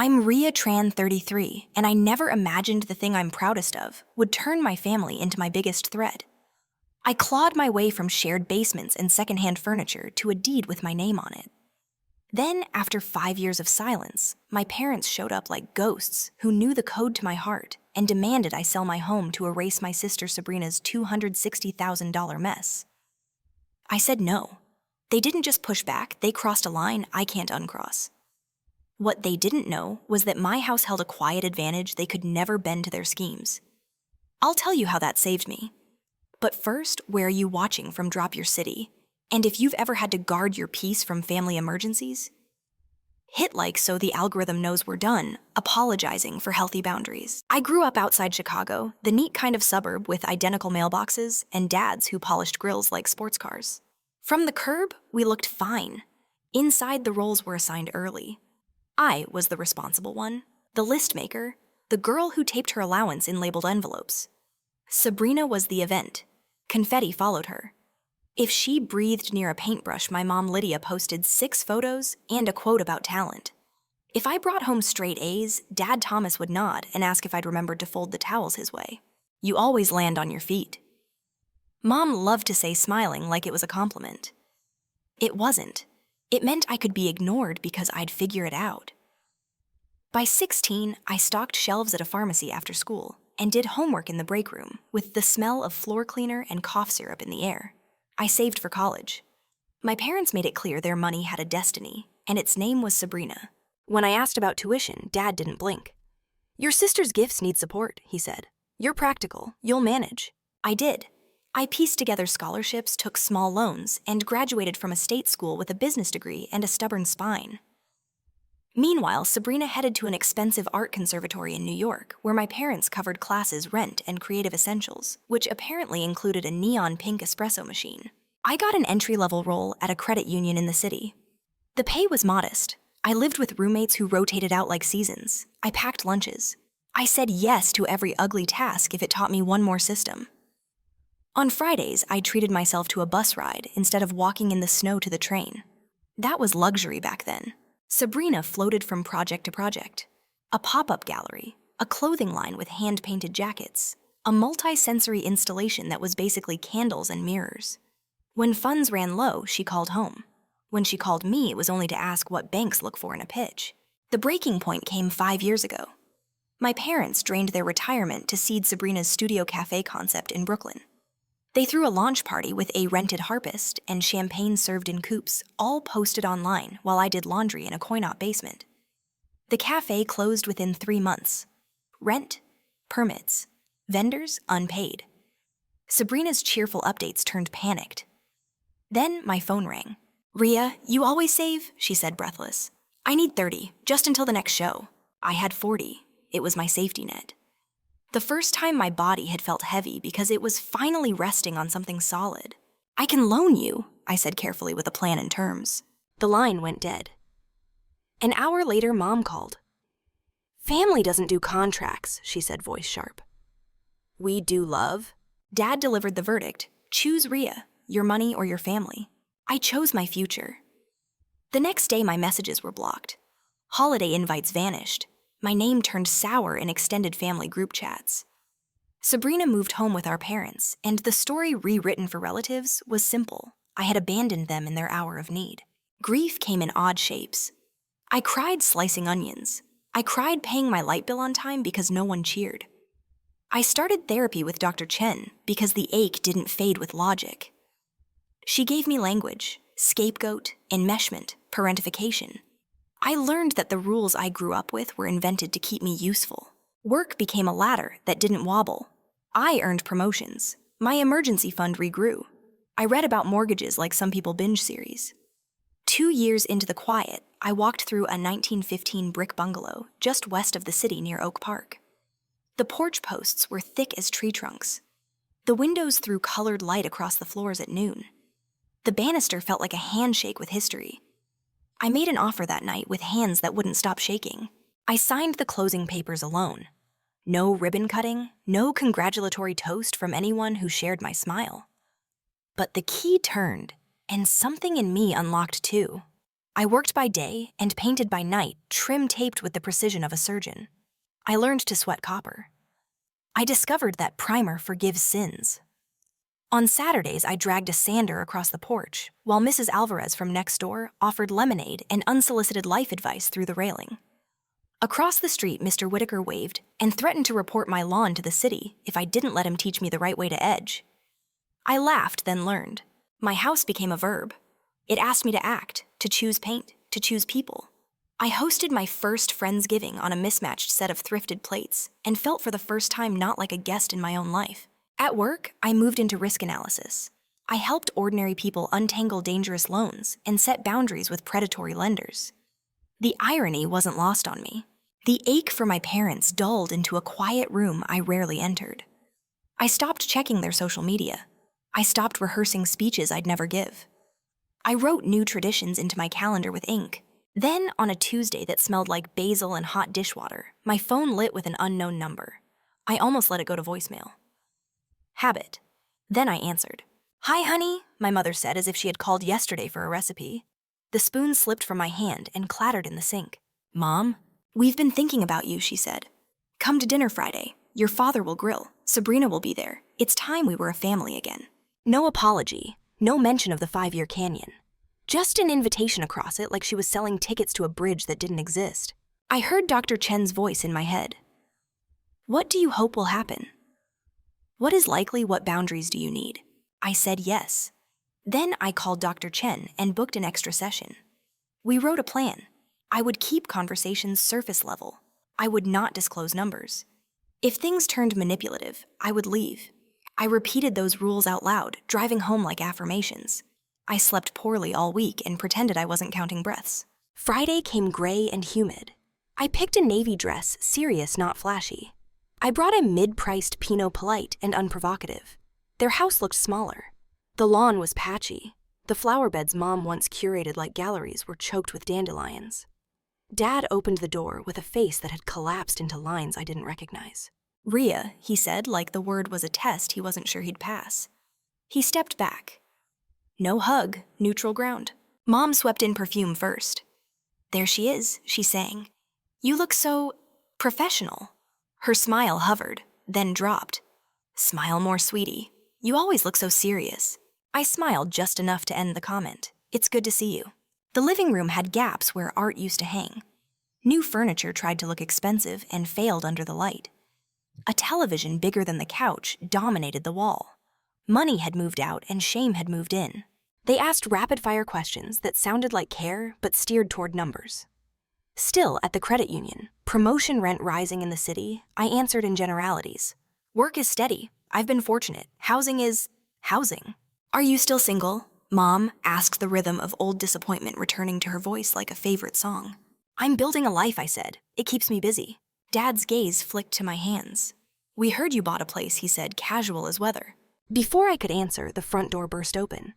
I'm Ria Tran 33, and I never imagined the thing I'm proudest of would turn my family into my biggest threat. I clawed my way from shared basements and secondhand furniture to a deed with my name on it. Then, after 5 years of silence, my parents showed up like ghosts who knew the code to my heart and demanded I sell my home to erase my sister Sabrina's $260,000 mess. I said no. They didn't just push back, they crossed a line I can't uncross. What they didn't know was that my house held a quiet advantage they could never bend to their schemes. I'll tell you how that saved me. But first, where are you watching from Drop Your City? And if you've ever had to guard your peace from family emergencies, hit like so the algorithm knows we're done, apologizing for healthy boundaries. I grew up outside Chicago, the neat kind of suburb with identical mailboxes and dads who polished grills like sports cars. From the curb, we looked fine. Inside, the roles were assigned early. I was the responsible one, the list maker, the girl who taped her allowance in labeled envelopes. Sabrina was the event. Confetti followed her. If she breathed near a paintbrush, my mom Lydia posted 6 photos and a quote about talent. If I brought home straight A's, Dad Thomas would nod and ask if I'd remembered to fold the towels his way. You always land on your feet. Mom loved to say smiling like it was a compliment. It wasn't. It meant I could be ignored because I'd figure it out. By 16, I stocked shelves at a pharmacy after school and did homework in the break room with the smell of floor cleaner and cough syrup in the air. I saved for college. My parents made it clear their money had a destiny, and its name was Sabrina. When I asked about tuition, Dad didn't blink. Your sister's gifts need support, he said. You're practical, you'll manage. I did. I pieced together scholarships, took small loans, and graduated from a state school with a business degree and a stubborn spine. Meanwhile, Sabrina headed to an expensive art conservatory in New York, where my parents covered classes Rent and Creative Essentials, which apparently included a neon pink espresso machine. I got an entry-level role at a credit union in the city. The pay was modest. I lived with roommates who rotated out like seasons. I packed lunches. I said yes to every ugly task if it taught me one more system. On Fridays, I treated myself to a bus ride instead of walking in the snow to the train. That was luxury back then. Sabrina floated from project to project. A pop-up gallery, a clothing line with hand-painted jackets, a multi-sensory installation that was basically candles and mirrors. When funds ran low, she called home. When she called me, it was only to ask what banks look for in a pitch. The breaking point came 5 years ago. My parents drained their retirement to seed Sabrina's studio cafe concept in Brooklyn. They threw a launch party with a rented harpist and champagne served in coupes, all posted online while I did laundry in a coin-op basement. The cafe closed within 3 months. Rent, permits, vendors unpaid. Sabrina's cheerful updates turned panicked. Then my phone rang. Ria, you always save, she said breathless. I need 30, just until the next show. I had 40. It was my safety net. The first time my body had felt heavy because it was finally resting on something solid. I can loan you, I said carefully with a plan and terms. The line went dead. An hour later, Mom called. Family doesn't do contracts, she said, voice sharp. We do love. Dad delivered the verdict. Choose Ria, your money or your family. I chose my future. The next day, my messages were blocked. Holiday invites vanished. My name turned sour in extended family group chats. Sabrina moved home with our parents, and the story rewritten for relatives was simple. I had abandoned them in their hour of need. Grief came in odd shapes. I cried slicing onions. I cried paying my light bill on time because no one cheered. I started therapy with Dr. Chen because the ache didn't fade with logic. She gave me language, scapegoat, enmeshment, parentification. I learned that the rules I grew up with were invented to keep me useful. Work became a ladder that didn't wobble. I earned promotions. My emergency fund regrew. I read about mortgages like some people binge series. 2 years into the quiet, I walked through a 1915 brick bungalow just west of the city near Oak Park. The porch posts were thick as tree trunks. The windows threw colored light across the floors at noon. The banister felt like a handshake with history. I made an offer that night with hands that wouldn't stop shaking. I signed the closing papers alone. No ribbon cutting, no congratulatory toast from anyone who shared my smile. But the key turned, and something in me unlocked too. I worked by day and painted by night, trim-taped with the precision of a surgeon. I learned to sweat copper. I discovered that primer forgives sins. On Saturdays, I dragged a sander across the porch, while Mrs. Alvarez from next door offered lemonade and unsolicited life advice through the railing. Across the street, Mr. Whitaker waved and threatened to report my lawn to the city if I didn't let him teach me the right way to edge. I laughed, then learned. My house became a verb. It asked me to act, to choose paint, to choose people. I hosted my first Friendsgiving on a mismatched set of thrifted plates and felt for the first time not like a guest in my own life. At work, I moved into risk analysis. I helped ordinary people untangle dangerous loans and set boundaries with predatory lenders. The irony wasn't lost on me. The ache for my parents dulled into a quiet room I rarely entered. I stopped checking their social media. I stopped rehearsing speeches I'd never give. I wrote new traditions into my calendar with ink. Then, on a Tuesday that smelled like basil and hot dishwater, my phone lit with an unknown number. I almost let it go to voicemail. Habit. Then I answered. "Hi, honey," my mother said as if she had called yesterday for a recipe. The spoon slipped from my hand and clattered in the sink. "Mom, we've been thinking about you," she said. "Come to dinner Friday. Your father will grill. Sabrina will be there. It's time we were a family again." No apology, no mention of the 5-year canyon. Just an invitation across it like she was selling tickets to a bridge that didn't exist. I heard Dr. Chen's voice in my head. "What do you hope will happen? What is likely? What boundaries do you need?" I said yes. Then I called Dr. Chen and booked an extra session. We wrote a plan. I would keep conversations surface level. I would not disclose numbers. If things turned manipulative, I would leave. I repeated those rules out loud, driving home like affirmations. I slept poorly all week and pretended I wasn't counting breaths. Friday came gray and humid. I picked a navy dress, serious, not flashy. I brought a mid-priced Pinot polite and unprovocative. Their house looked smaller. The lawn was patchy. The flower beds Mom once curated like galleries were choked with dandelions. Dad opened the door with a face that had collapsed into lines I didn't recognize. "Rhea," he said, like the word was a test he wasn't sure he'd pass. He stepped back. No hug, neutral ground. Mom swept in perfume first. "There she is," she sang. "You look so professional." Her smile hovered, then dropped. "Smile more, sweetie. You always look so serious." I smiled just enough to end the comment. "It's good to see you." The living room had gaps where art used to hang. New furniture tried to look expensive and failed under the light. A television bigger than the couch dominated the wall. Money had moved out and shame had moved in. They asked rapid-fire questions that sounded like care but steered toward numbers. Still, at the credit union, promotion rent rising in the city, I answered in generalities. "Work is steady. I've been fortunate. Housing is housing." "Are you still single?" Mom asked, the rhythm of old disappointment returning to her voice like a favorite song. "I'm building a life," I said. "It keeps me busy." Dad's gaze flicked to my hands. "We heard you bought a place," he said, casual as weather. Before I could answer, the front door burst open.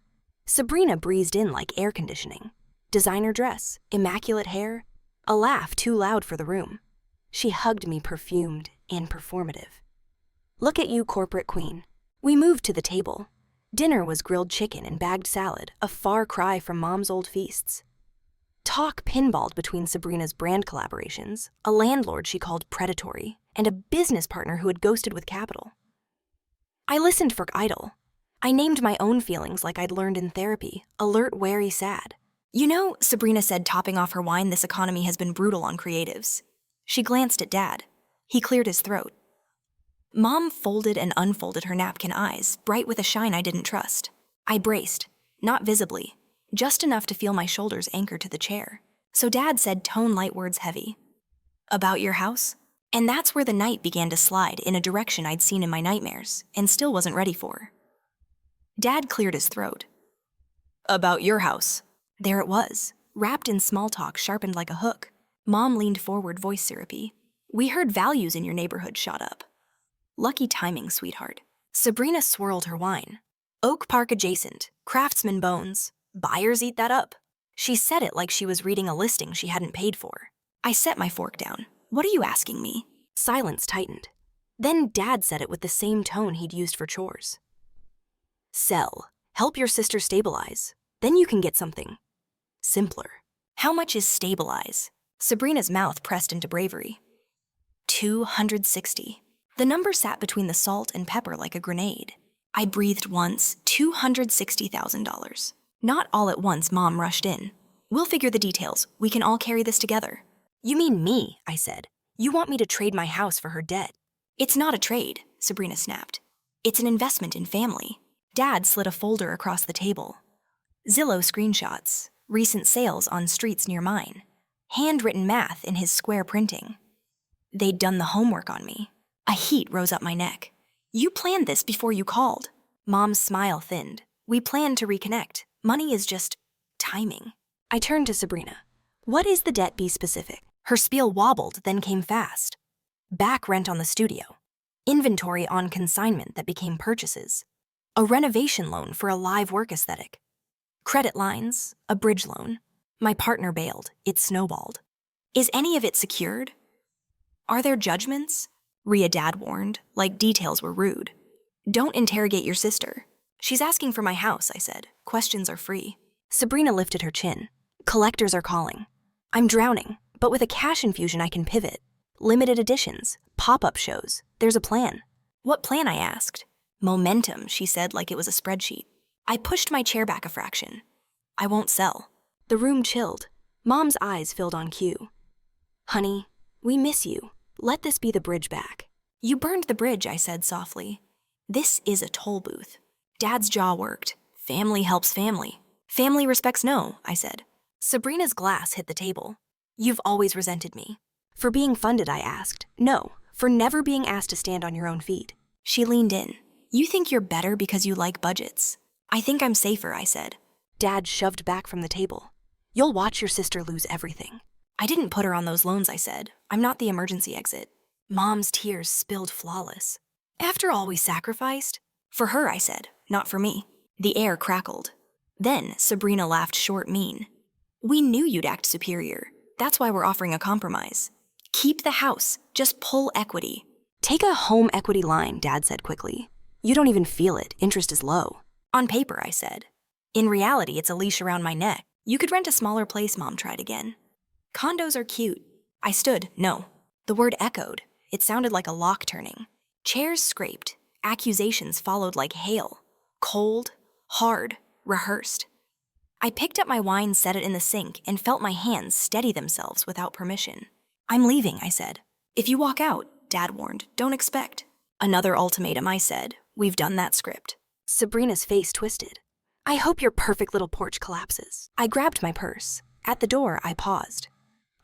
Sabrina breezed in like air conditioning. Designer dress, immaculate hair, a laugh too loud for the room. She hugged me, perfumed and performative. "Look at you, corporate queen." We moved to the table. Dinner was grilled chicken and bagged salad, a far cry from Mom's old feasts. Talk pinballed between Sabrina's brand collaborations, a landlord she called predatory, and a business partner who had ghosted with capital. I listened for idle. I named my own feelings like I'd learned in therapy, alert, wary, sad. "You know," Sabrina said, topping off her wine, "this economy has been brutal on creatives." She glanced at Dad. He cleared his throat. Mom folded and unfolded her napkin eyes, bright with a shine I didn't trust. I braced, not visibly, just enough to feel my shoulders anchored to the chair. So Dad said, tone light, words heavy. "About your house?" And that's where the night began to slide in a direction I'd seen in my nightmares and still wasn't ready for. Dad cleared his throat. "About your house." There it was, wrapped in small talk sharpened like a hook. Mom leaned forward, voice syrupy. "We heard values in your neighborhood shot up." Lucky timing, sweetheart. Sabrina swirled her wine. "Oak Park adjacent, Craftsman Bones. Buyers eat that up." She said it like she was reading a listing she hadn't paid for. I set my fork down. "What are you asking me?" Silence tightened. Then Dad said it with the same tone he'd used for chores. "Sell. Help your sister stabilize. Then you can get something simpler." How much is stabilize? Sabrina's mouth pressed into bravery. 260. The number sat between the salt and pepper like a grenade. I breathed once, $260,000. Not all at once, Mom rushed in. We'll figure the details. We can all carry this together. You mean me, I said. You want me to trade my house for her debt? It's not a trade, Sabrina snapped. It's an investment in family. Dad slid a folder across the table. Zillow screenshots, recent sales on streets near mine, handwritten math in his square printing. They'd done the homework on me. A heat rose up my neck. You planned this before you called. Mom's smile thinned. We planned to reconnect. Money is just timing. I turned to Sabrina. What is the debt, be specific? Her spiel wobbled, then came fast. Back rent on the studio. Inventory on consignment that became purchases. A renovation loan for a live work aesthetic. Credit lines, a bridge loan. My partner bailed. It snowballed. Is any of it secured? Are there judgments? Rhea Dad warned, like details were rude. Don't interrogate your sister. She's asking for my house, I said. Questions are free. Sabrina lifted her chin. Collectors are calling. I'm drowning, but with a cash infusion I can pivot. Limited editions, pop-up shows. There's a plan. What plan, I asked. Momentum, she said like it was a spreadsheet. I pushed my chair back a fraction. I won't sell. The room chilled. Mom's eyes filled on cue. Honey, we miss you. Let this be the bridge back. You burned the bridge, I said softly. This is a toll booth. Dad's jaw worked. Family helps family. Family respects no, I said. Sabrina's glass hit the table. You've always resented me. For being funded, I asked. No, for never being asked to stand on your own feet. She leaned in. You think you're better because you like budgets. I think I'm safer, I said. Dad shoved back from the table. You'll watch your sister lose everything. I didn't put her on those loans, I said. I'm not the emergency exit. Mom's tears spilled flawless. After all we sacrificed? For her, I said, not for me. The air crackled. Then Sabrina laughed short mean. We knew you'd act superior. That's why we're offering a compromise. Keep the house. Just pull equity. Take a home equity line, Dad said quickly. You don't even feel it. Interest is low. On paper, I said. In reality, it's a leash around my neck. You could rent a smaller place, Mom tried again. Condos are cute. I stood, no. The word echoed. It sounded like a lock turning. Chairs scraped. Accusations followed like hail. Cold, hard, rehearsed. I picked up my wine, set it in the sink, and felt my hands steady themselves without permission. I'm leaving, I said. If you walk out, Dad warned, don't expect. Another ultimatum, I said. We've done that script. Sabrina's face twisted. I hope your perfect little porch collapses. I grabbed my purse. At the door, I paused.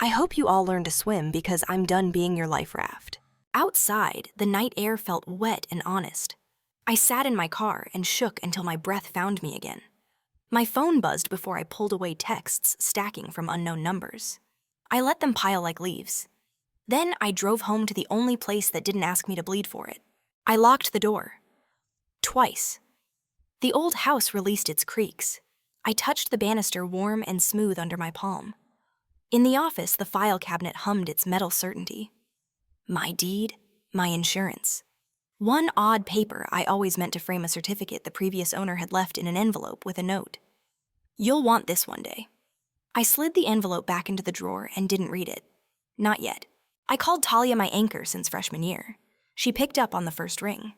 I hope you all learn to swim because I'm done being your life raft. Outside, the night air felt wet and honest. I sat in my car and shook until my breath found me again. My phone buzzed before I pulled away texts stacking from unknown numbers. I let them pile like leaves. Then I drove home to the only place that didn't ask me to bleed for it. I locked the door. Twice. The old house released its creaks. I touched the banister warm and smooth under my palm. In the office, the file cabinet hummed its metal certainty. My deed, my insurance. One odd paper I always meant to frame a certificate the previous owner had left in an envelope with a note. You'll want this one day. I slid the envelope back into the drawer and didn't read it. Not yet. I called Talia my anchor since freshman year. She picked up on the first ring.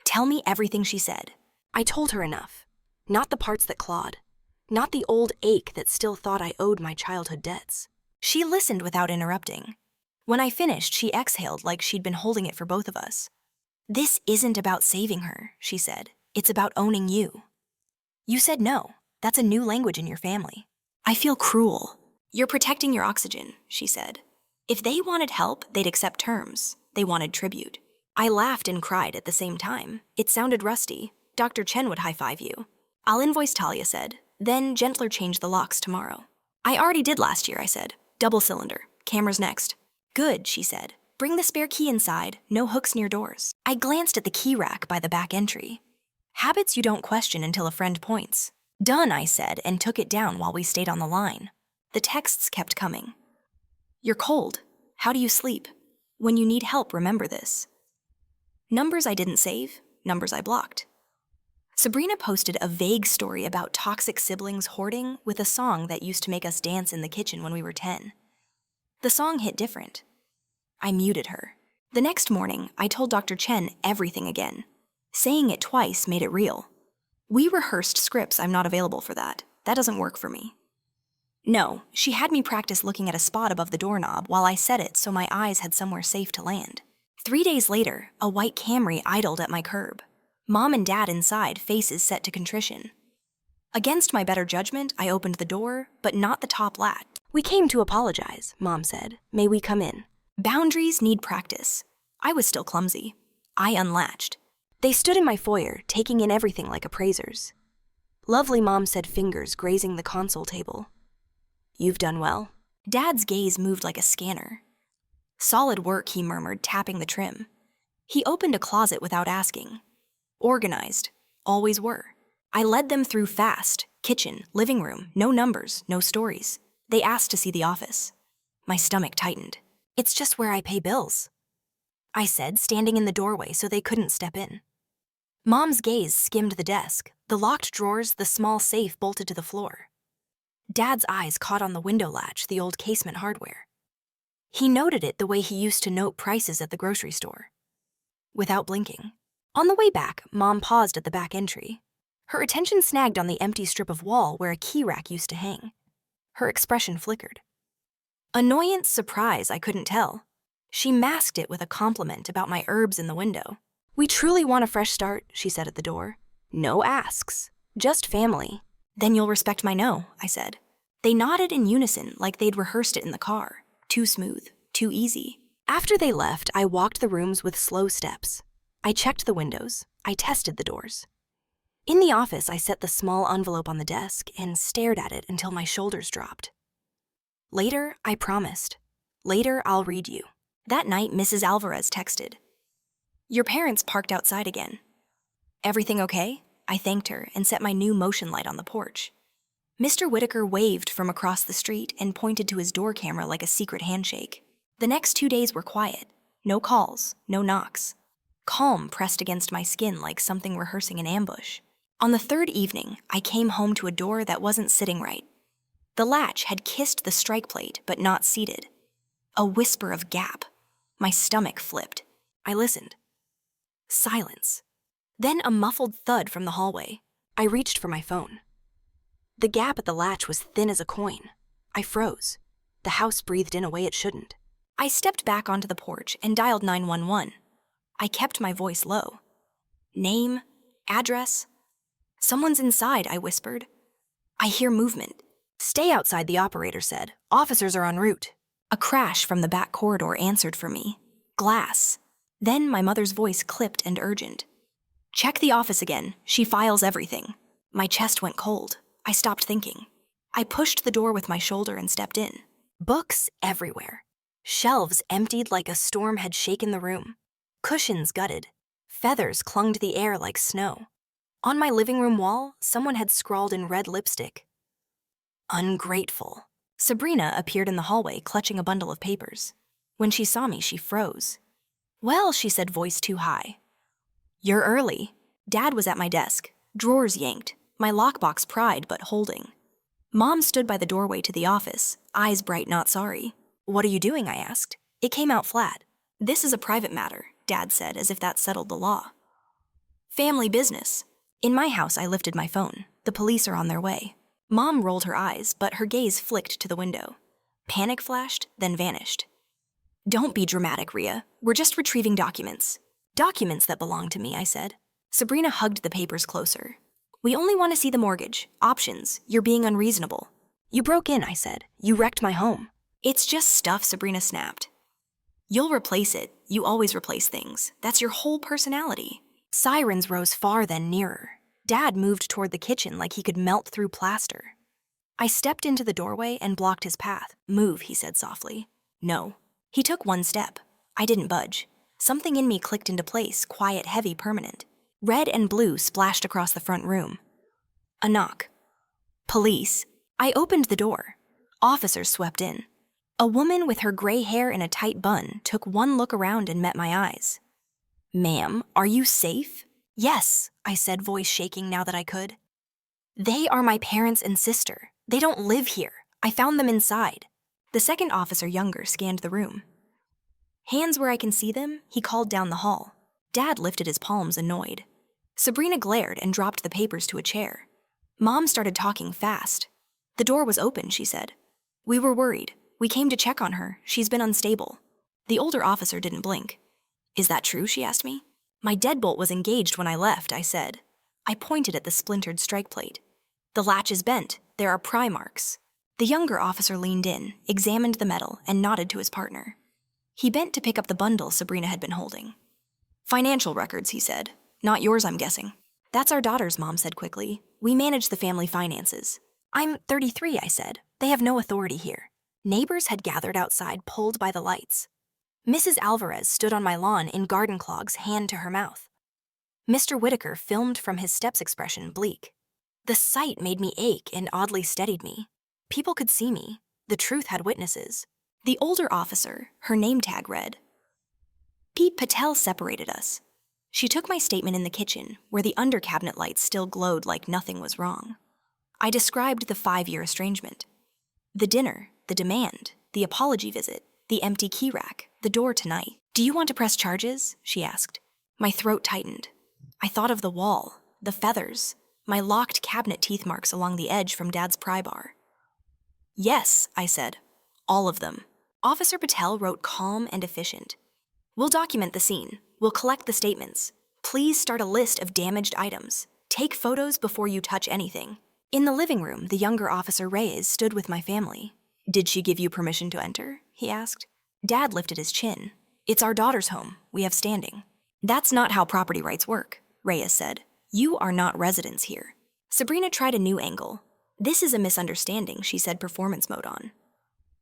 Tell me everything she said. I told her enough. Not the parts that clawed. Not the old ache that still thought I owed my childhood debts. She listened without interrupting. When I finished, she exhaled like she'd been holding it for both of us. This isn't about saving her, she said. It's about owning you. You said no. That's a new language in your family. I feel cruel. You're protecting your oxygen, she said. If they wanted help, they'd accept terms. They wanted tribute. I laughed and cried at the same time. It sounded rusty. Dr. Chen would high-five you. I'll invoice, Talia said. Then gentler change the locks tomorrow. I already did last year, I said. Double cylinder. Cameras next. Good, she said. Bring the spare key inside. No hooks near doors. I glanced at the key rack by the back entry. Habits you don't question until a friend points. Done, I said, and took it down while we stayed on the line. The texts kept coming. You're cold. How do you sleep? When you need help, remember this. Numbers I didn't save, numbers I blocked. Sabrina posted a vague story about toxic siblings hoarding with a song that used to make us dance in the kitchen when we were 10. The song hit different. I muted her. The next morning, I told Dr. Chen everything again. Saying it twice made it real. We rehearsed scripts. I'm not available for that. That doesn't work for me. No, she had me practice looking at a spot above the doorknob while I said it so my eyes had somewhere safe to land. 3 days later, a white Camry idled at my curb. Mom and Dad inside, faces set to contrition. Against my better judgment, I opened the door, but not the top latch. "We came to apologize," Mom said. "May we come in?" Boundaries need practice. I was still clumsy. I unlatched. They stood in my foyer, taking in everything like appraisers. Lovely, Mom said, fingers grazing the console table. "You've done well." Dad's gaze moved like a scanner. "Solid work," he murmured, tapping the trim. He opened a closet without asking. Organized. Always were. I led them through fast. Kitchen, living room, no numbers, no stories. They asked to see the office. My stomach tightened. "It's just where I pay bills," I said, standing in the doorway so they couldn't step in. Mom's gaze skimmed the desk, the locked drawers, the small safe bolted to the floor. Dad's eyes caught on the window latch, the old casement hardware. He noted it the way he used to note prices at the grocery store. Without blinking. On the way back, Mom paused at the back entry. Her attention snagged on the empty strip of wall where a key rack used to hang. Her expression flickered. Annoyance, surprise, I couldn't tell. She masked it with a compliment about my herbs in the window. "We truly want a fresh start," she said at the door. "No asks. Just family." "Then you'll respect my no," I said. They nodded in unison like they'd rehearsed it in the car. Too smooth, too easy. After they left, I walked the rooms with slow steps. I checked the windows. I tested the doors. In the office, I set the small envelope on the desk and stared at it until my shoulders dropped. "Later, I promised. Later, I'll read you." That night, Mrs. Alvarez texted. "Your parents parked outside again. Everything okay?" I thanked her and set my new motion light on the porch. Mr. Whitaker waved from across the street and pointed to his door camera like a secret handshake. The next 2 days were quiet. No calls, no knocks. Calm pressed against my skin like something rehearsing an ambush. On the third evening, I came home to a door that wasn't sitting right. The latch had kissed the strike plate, but not seated. A whisper of gap. My stomach flipped. I listened. Silence. Then a muffled thud from the hallway. I reached for my phone. The gap at the latch was thin as a coin. I froze. The house breathed in a way it shouldn't. I stepped back onto the porch and dialed 911. I kept my voice low. "Name? Address?" "Someone's inside," I whispered. "I hear movement." "Stay outside," the operator said. "Officers are en route." A crash from the back corridor answered for me. Glass. Then my mother's voice clipped and urgent. "Check the office again. She files everything." My chest went cold. I stopped thinking. I pushed the door with my shoulder and stepped in. Books everywhere. Shelves emptied like a storm had shaken the room. Cushions gutted. Feathers clung to the air like snow. On my living room wall, someone had scrawled in red lipstick, "Ungrateful." Sabrina appeared in the hallway clutching a bundle of papers. When she saw me, she froze. "Well," she said, voice too high. "You're early." Dad was at my desk, drawers yanked, my lockbox pried but holding. Mom stood by the doorway to the office, eyes bright, not sorry. "What are you doing?" I asked. It came out flat. "This is a private matter," Dad said, as if that settled the law. "Family business." In my house, I lifted my phone. The police are on their way. Mom rolled her eyes, but her gaze flicked to the window. Panic flashed, then vanished. "Don't be dramatic, Rhea. We're just retrieving documents." "Documents that belong to me," I said. Sabrina hugged the papers closer. "We only want to see the mortgage. Options. You're being unreasonable." "You broke in," I said. "You wrecked my home." "It's just stuff," Sabrina snapped. "You'll replace it. You always replace things. That's your whole personality." Sirens rose far, then nearer. Dad moved toward the kitchen like he could melt through plaster. I stepped into the doorway and blocked his path. "Move," he said softly. "No." He took one step. I didn't budge. Something in me clicked into place, quiet, heavy, permanent. Red and blue splashed across the front room. A knock. "Police." I opened the door. Officers swept in. A woman with her gray hair in a tight bun took one look around and met my eyes. "Ma'am, are you safe?" Yes, I said, voice shaking now that I could. They are my parents and sister. They don't live here. I found them inside. The second officer, younger, scanned the room. Hands where I can see them, he called down the hall. Dad lifted his palms, annoyed. Sabrina glared and dropped the papers to a chair. Mom started talking fast. The door was open, she said. We were worried. We came to check on her. She's been unstable. The older officer didn't blink. Is that true, she asked me. My deadbolt was engaged when I left, I said. I pointed at the splintered strike plate. The latch is bent. There are pry marks. The younger officer leaned in, examined the metal, and nodded to his partner. He bent to pick up the bundle Sabrina had been holding. Financial records, he said. Not yours, I'm guessing. That's our daughter's, Mom said quickly. We manage the family finances. I'm 33, I said. They have no authority here. Neighbors had gathered outside, pulled by the lights. Mrs. Alvarez stood on my lawn in garden clogs, hand to her mouth. Mr. Whitaker filmed from his steps, expression bleak. The sight made me ache and oddly steadied me. People could see me. The truth had witnesses. The older officer, her name tag read. Pete Patel separated us. She took my statement in the kitchen, where the under-cabinet lights still glowed like nothing was wrong. I described the 5-year estrangement. The dinner, the demand, the apology visit, the empty key rack, the door tonight. Do you want to press charges? She asked. My throat tightened. I thought of the wall, the feathers, my locked cabinet teeth marks along the edge from Dad's pry bar. Yes, I said. All of them. Officer Patel wrote calm and efficient. We'll document the scene. We'll collect the statements. Please start a list of damaged items. Take photos before you touch anything. In the living room, the younger officer Reyes stood with my family. Did she give you permission to enter? He asked. Dad lifted his chin. It's our daughter's home. We have standing. That's not how property rights work, Reyes said. You are not residents here. Sabrina tried a new angle. This is a misunderstanding, she said, performance mode on.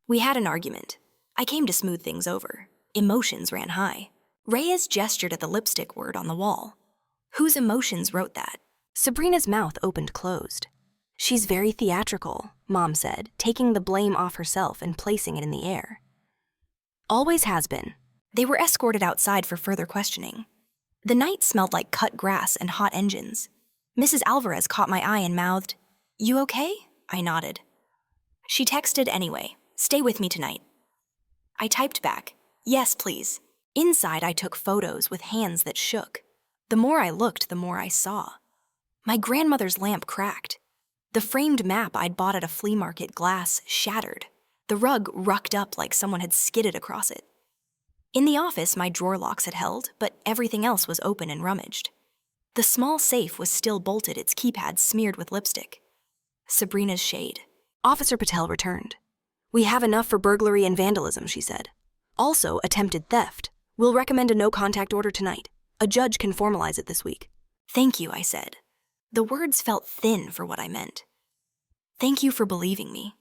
We had an argument. I came to smooth things over. Emotions ran high. Reyes gestured at the lipstick word on the wall. Whose emotions wrote that? Sabrina's mouth opened closed. She's very theatrical, Mom said, taking the blame off herself and placing it in the air. Always has been. They were escorted outside for further questioning. The night smelled like cut grass and hot engines. Mrs. Alvarez caught my eye and mouthed, You okay? I nodded. She texted anyway, Stay with me tonight. I typed back, Yes, please. Inside, I took photos with hands that shook. The more I looked, the more I saw. My grandmother's lamp cracked. The framed map I'd bought at a flea market glass shattered. The rug rucked up like someone had skidded across it. In the office, my drawer locks had held, but everything else was open and rummaged. The small safe was still bolted, its keypad smeared with lipstick. Sabrina's shade. Officer Patel returned. We have enough for burglary and vandalism, she said. Also, attempted theft. We'll recommend a no-contact order tonight. A judge can formalize it this week. Thank you, I said. The words felt thin for what I meant. Thank you for believing me.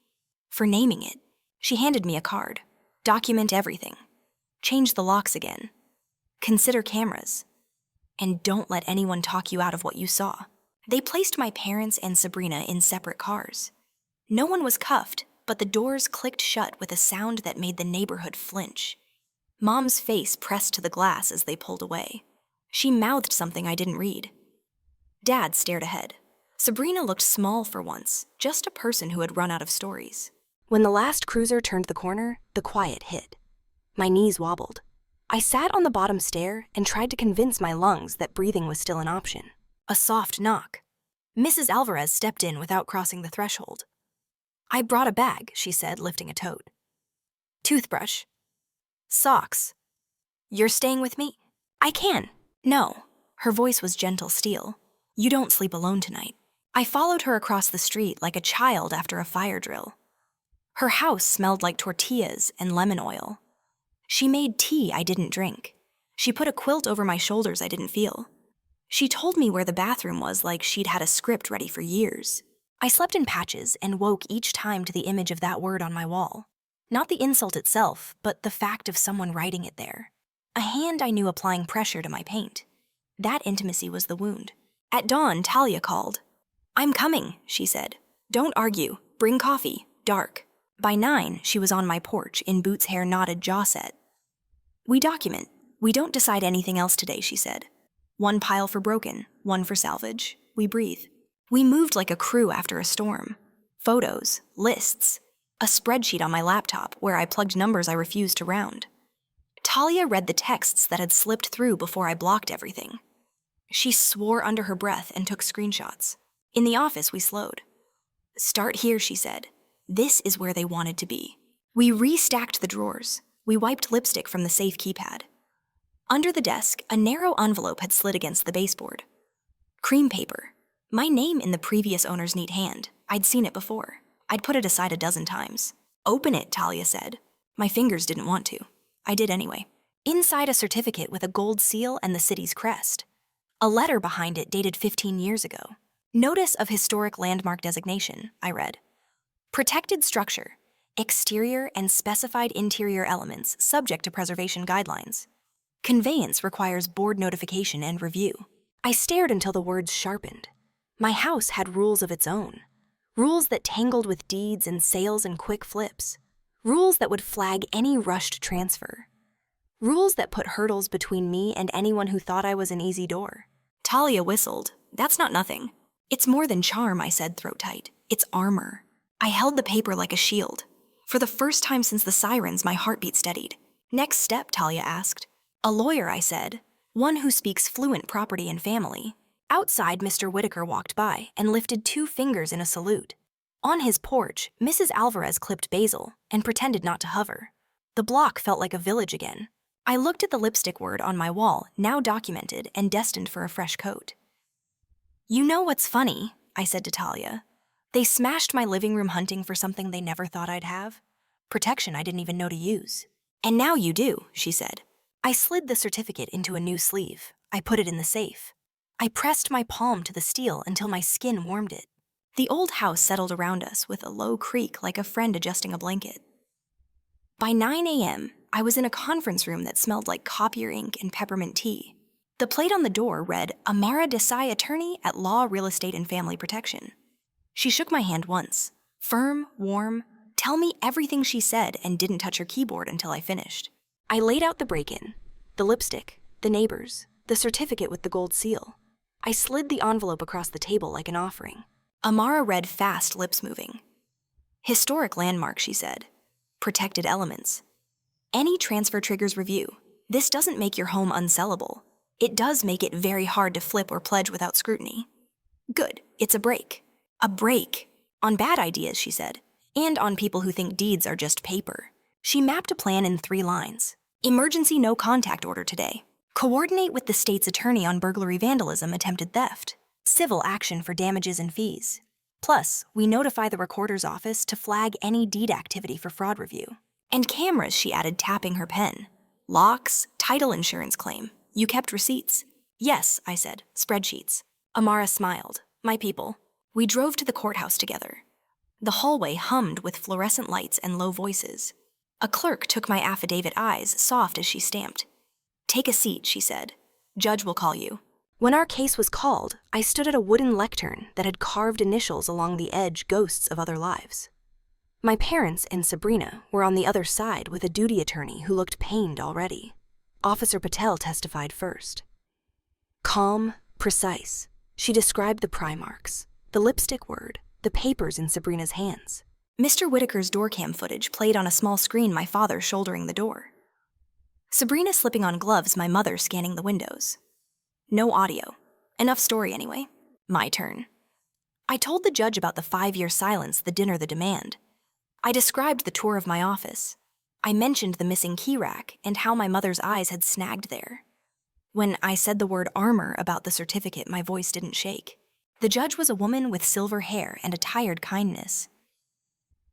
For naming it. She handed me a card. Document everything. Change the locks again. Consider cameras. And don't let anyone talk you out of what you saw. They placed my parents and Sabrina in separate cars. No one was cuffed, but the doors clicked shut with a sound that made the neighborhood flinch. Mom's face pressed to the glass as they pulled away. She mouthed something I didn't read. Dad stared ahead. Sabrina looked small for once, just a person who had run out of stories. When the last cruiser turned the corner, the quiet hit. My knees wobbled. I sat on the bottom stair and tried to convince my lungs that breathing was still an option. A soft knock. Mrs. Alvarez stepped in without crossing the threshold. I brought a bag, she said, lifting a tote. Toothbrush. Socks. You're staying with me? I can. No. Her voice was gentle steel. You don't sleep alone tonight. I followed her across the street like a child after a fire drill. Her house smelled like tortillas and lemon oil. She made tea I didn't drink. She put a quilt over my shoulders I didn't feel. She told me where the bathroom was like she'd had a script ready for years. I slept in patches and woke each time to the image of that word on my wall. Not the insult itself, but the fact of someone writing it there. A hand I knew applying pressure to my paint. That intimacy was the wound. At dawn, Talia called. I'm coming, she said. Don't argue. Bring coffee. Dark. By 9, she was on my porch in Boots' hair-knotted jaw set. We document. We don't decide anything else today, she said. One pile for broken, one for salvage. We breathe. We moved like a crew after a storm. Photos, lists, a spreadsheet on my laptop where I plugged numbers I refused to round. Talia read the texts that had slipped through before I blocked everything. She swore under her breath and took screenshots. In the office, we slowed. "Start here," she said. "This is where they wanted to be." We restacked the drawers. We wiped lipstick from the safe keypad. Under the desk, a narrow envelope had slid against the baseboard. Cream paper. My name in the previous owner's neat hand. I'd seen it before. I'd put it aside a dozen times. "Open it," Talia said. My fingers didn't want to. I did anyway. Inside, a certificate with a gold seal and the city's crest. A letter behind it dated 15 years ago. "Notice of historic landmark designation," I read. "Protected structure. Exterior and specified interior elements subject to preservation guidelines. Conveyance requires board notification and review." I stared until the words sharpened. My house had rules of its own. Rules that tangled with deeds and sales and quick flips. Rules that would flag any rushed transfer. Rules that put hurdles between me and anyone who thought I was an easy door. Talia whistled. "That's not nothing." "It's more than charm," I said, throat tight. "It's armor." I held the paper like a shield. For the first time since the sirens, my heartbeat steadied. "Next step," Talia asked. "A lawyer," I said. "One who speaks fluent property and family." Outside, Mr. Whitaker walked by and lifted 2 fingers in a salute. On his porch, Mrs. Alvarez clipped basil and pretended not to hover. The block felt like a village again. I looked at the lipstick word on my wall, now documented and destined for a fresh coat. "You know what's funny?" I said to Talia. "They smashed my living room hunting for something they never thought I'd have. Protection I didn't even know to use. And now you do," she said. I slid the certificate into a new sleeve. I put it in the safe. I pressed my palm to the steel until my skin warmed it. The old house settled around us with a low creak like a friend adjusting a blanket. By 9 a.m., I was in a conference room that smelled like copier ink and peppermint tea. The plate on the door read, "Amara Desai, Attorney at Law, Real Estate, and Family Protection." She shook my hand once. Firm, warm, tell me everything she said, and didn't touch her keyboard until I finished. I laid out the break-in, the lipstick, the neighbors, the certificate with the gold seal. I slid the envelope across the table like an offering. Amara read fast, lips moving. "Historic landmark," she said. "Protected elements. Any transfer triggers review. This doesn't make your home unsellable. It does make it very hard to flip or pledge without scrutiny." "Good, it's a break." "A break. On bad ideas," she said, "and on people who think deeds are just paper." She mapped a plan in 3 lines. "Emergency no contact order today. Coordinate with the state's attorney on burglary, vandalism, attempted theft. Civil action for damages and fees. Plus, we notify the recorder's office to flag any deed activity for fraud review. And cameras," she added, tapping her pen. "Locks, title insurance claim. You kept receipts." "Yes," I said, "spreadsheets." Amara smiled. "My people." We drove to the courthouse together. The hallway hummed with fluorescent lights and low voices. A clerk took my affidavit, eyes soft as she stamped. "Take a seat," she said. "Judge will call you." When our case was called, I stood at a wooden lectern that had carved initials along the edge, ghosts of other lives. My parents and Sabrina were on the other side with a duty attorney who looked pained already. Officer Patel testified first. Calm, precise, she described the pry marks, the lipstick word, the papers in Sabrina's hands. Mr. Whitaker's doorcam footage played on a small screen, my father shouldering the door. Sabrina slipping on gloves, my mother scanning the windows. No audio. Enough story anyway. My turn. I told the judge about the 5-year silence, the dinner, the demand. I described the tour of my office. I mentioned the missing key rack and how my mother's eyes had snagged there. When I said the word armor about the certificate, my voice didn't shake. The judge was a woman with silver hair and a tired kindness.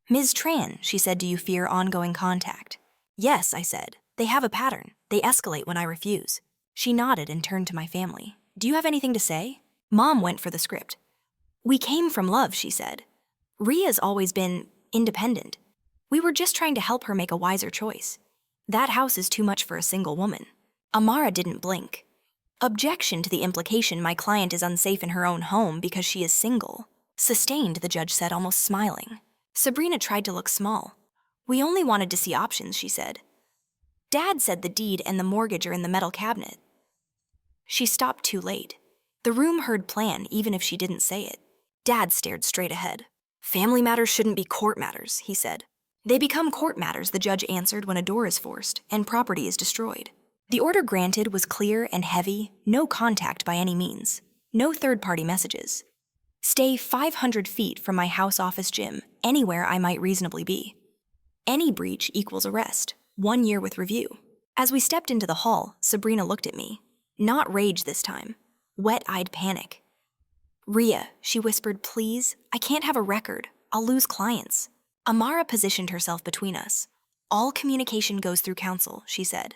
"Ms. Tran," she said, "do you fear ongoing contact?" "Yes," I said. "They have a pattern. They escalate when I refuse." She nodded and turned to my family. "Do you have anything to say?" Mom went for the script. "We came from love," she said. "Ria's always been independent. We were just trying to help her make a wiser choice. That house is too much for a single woman." Amara didn't blink. "Objection to the implication my client is unsafe in her own home because she is single." "Sustained," the judge said, almost smiling. Sabrina tried to look small. "We only wanted to see options," she said. "Dad said the deed and the mortgage are in the metal cabinet." She stopped too late. The room heard plan even if she didn't say it. Dad stared straight ahead. Family matters shouldn't be court matters, he said. They become court matters, the judge answered, when a door is forced and property is destroyed. The order granted was clear and heavy, no contact by any means, no third-party messages. Stay 500 feet from my house office gym, anywhere I might reasonably be. Any breach equals arrest, 1 year with review. As we stepped into the hall, Sabrina looked at me. Not rage this time, wet-eyed panic. Rhea, she whispered, please, I can't have a record. I'll lose clients. Amara positioned herself between us. All communication goes through counsel, she said.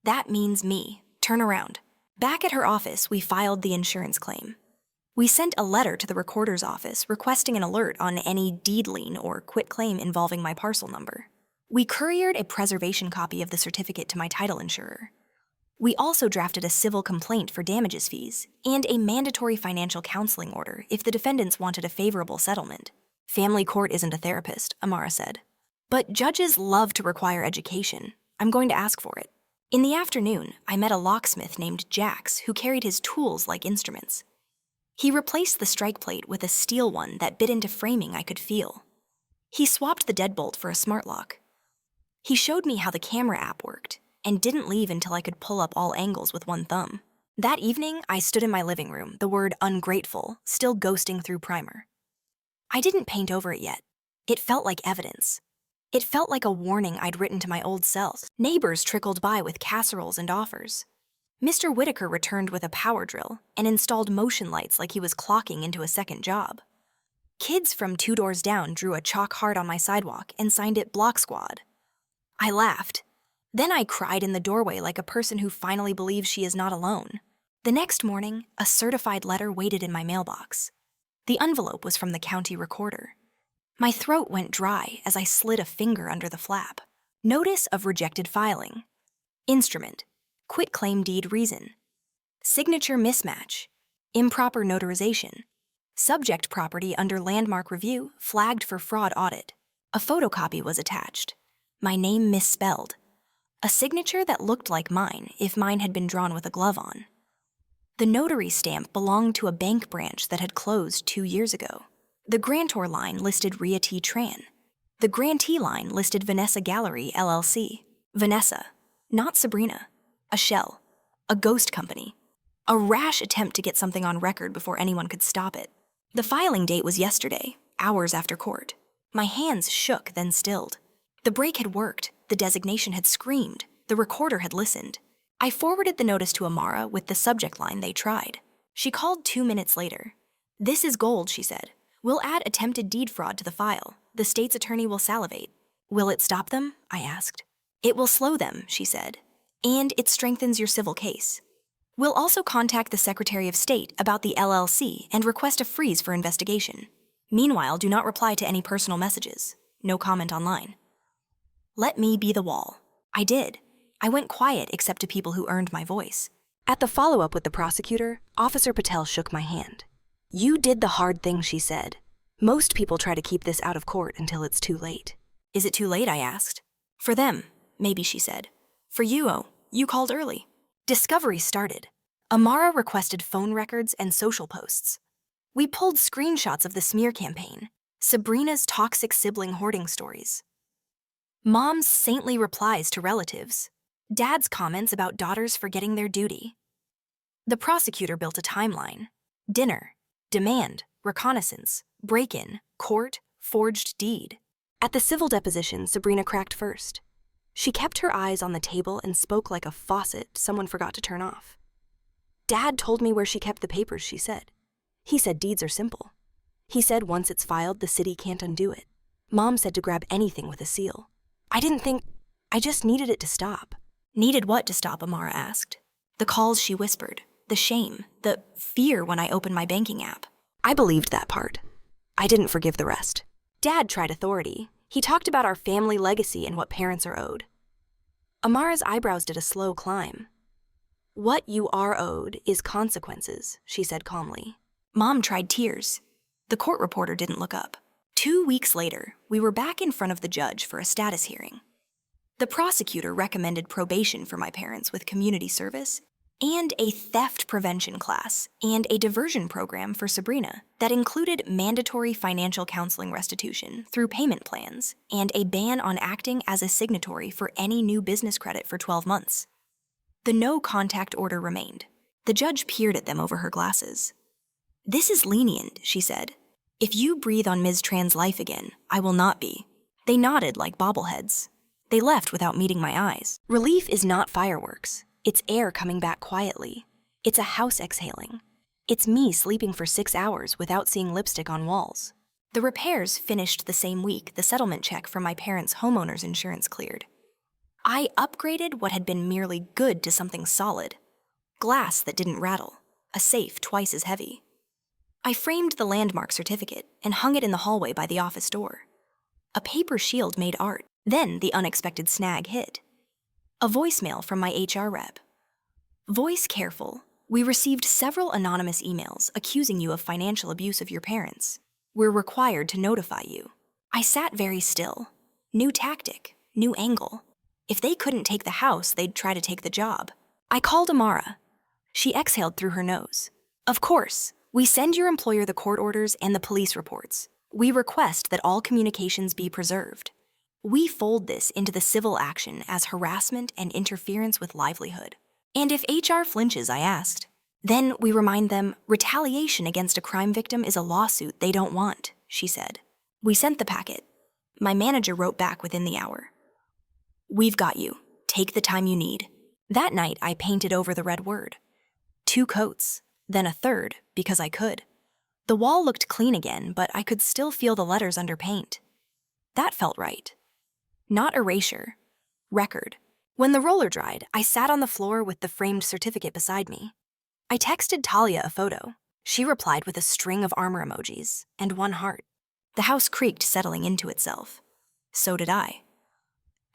That means me. Turn around. Back at her office, we filed the insurance claim. We sent a letter to the recorder's office requesting an alert on any deed lien or quitclaim involving my parcel number. We couriered a preservation copy of the certificate to my title insurer. We also drafted a civil complaint for damages fees and a mandatory financial counseling order if the defendants wanted a favorable settlement. Family court isn't a therapist, Amara said. But judges love to require education. I'm going to ask for it. In the afternoon, I met a locksmith named Jax who carried his tools like instruments. He replaced the strike plate with a steel one that bit into framing I could feel. He swapped the deadbolt for a smart lock. He showed me how the camera app worked and didn't leave until I could pull up all angles with one thumb. That evening, I stood in my living room, the word ungrateful still ghosting through primer. I didn't paint over it yet. It felt like evidence. It felt like a warning I'd written to my old self. Neighbors trickled by with casseroles and offers. Mr. Whitaker returned with a power drill and installed motion lights like he was clocking into a second job. Kids from 2 doors down drew a chalk heart on my sidewalk and signed it Block Squad. I laughed. Then I cried in the doorway like a person who finally believes she is not alone. The next morning, a certified letter waited in my mailbox. The envelope was from the county recorder. My throat went dry as I slid a finger under the flap. Notice of rejected filing. Instrument. Quitclaim deed reason. Signature mismatch. Improper notarization. Subject property under landmark review flagged for fraud audit. A photocopy was attached. My name misspelled. A signature that looked like mine if mine had been drawn with a glove on. The notary stamp belonged to a bank branch that had closed 2 years ago. The grantor line listed Rhea T. Tran. The grantee line listed Vanessa Gallery, LLC. Vanessa, not Sabrina. A shell. A ghost company. A rash attempt to get something on record before anyone could stop it. The filing date was yesterday, hours after court. My hands shook, then stilled. The break had worked. The designation had screamed. The recorder had listened. I forwarded the notice to Amara with the subject line they tried. She called 2 minutes later. This is gold, she said. We'll add attempted deed fraud to the file. The state's attorney will salivate. Will it stop them? I asked. It will slow them, she said. And it strengthens your civil case. We'll also contact the Secretary of State about the LLC and request a freeze for investigation. Meanwhile, do not reply to any personal messages. No comment online. Let me be the wall. I did. I went quiet except to people who earned my voice. At the follow-up with the prosecutor, Officer Patel shook my hand. You did the hard thing, she said. Most people try to keep this out of court until it's too late. Is it too late, I asked. For them, maybe, she said. For you, oh, you called early. Discovery started. Amara requested phone records and social posts. We pulled screenshots of the smear campaign, Sabrina's toxic sibling hoarding stories, Mom's saintly replies to relatives, Dad's comments about daughters forgetting their duty. The prosecutor built a timeline. Dinner, demand, reconnaissance, break-in, court, forged deed. At the civil deposition, Sabrina cracked first. She kept her eyes on the table and spoke like a faucet someone forgot to turn off. Dad told me where she kept the papers, she said. He said deeds are simple. He said once it's filed, the city can't undo it. Mom said to grab anything with a seal. I just needed it to stop. Needed what to stop, Amara asked. The calls she whispered, the shame, the fear when I opened my banking app. I believed that part. I didn't forgive the rest. Dad tried authority. He talked about our family legacy and what parents are owed. Amara's eyebrows did a slow climb. What you are owed is consequences, she said calmly. Mom tried tears. The court reporter didn't look up. 2 weeks later, we were back in front of the judge for a status hearing. The prosecutor recommended probation for my parents with community service and a theft prevention class, and a diversion program for Sabrina that included mandatory financial counseling restitution through payment plans and a ban on acting as a signatory for any new business credit for 12 months. The no-contact order remained. The judge peered at them over her glasses. "This is lenient," she said. "If you breathe on Ms. Tran's life again, I will not be." They nodded like bobbleheads. They left without meeting my eyes. Relief is not fireworks. It's air coming back quietly. It's a house exhaling. It's me sleeping for 6 hours without seeing lipstick on walls. The repairs finished the same week the settlement check for my parents' homeowner's insurance cleared. I upgraded what had been merely good to something solid. Glass that didn't rattle. A safe twice as heavy. I framed the landmark certificate and hung it in the hallway by the office door. A paper shield made art. Then the unexpected snag hit. A voicemail from my HR rep. "Voice careful. We received several anonymous emails accusing you of financial abuse of your parents. We're required to notify you." I sat very still. New tactic, new angle. If they couldn't take the house, they'd try to take the job. I called Amara. She exhaled through her nose. "Of course, we send your employer the court orders and the police reports. We request that all communications be preserved. We fold this into the civil action as harassment and interference with livelihood. And if HR flinches," I asked. "Then we remind them retaliation against a crime victim is a lawsuit they don't want," she said. We sent the packet. My manager wrote back within the hour. "We've got you. Take the time you need." That night, I painted over the red word. 2 coats, then a third, because I could. The wall looked clean again, but I could still feel the letters under paint. That felt right. Not erasure. Record. When the roller dried, I sat on the floor with the framed certificate beside me. I texted Talia a photo. She replied with a string of armor emojis and 1 heart. The house creaked, settling into itself. So did I.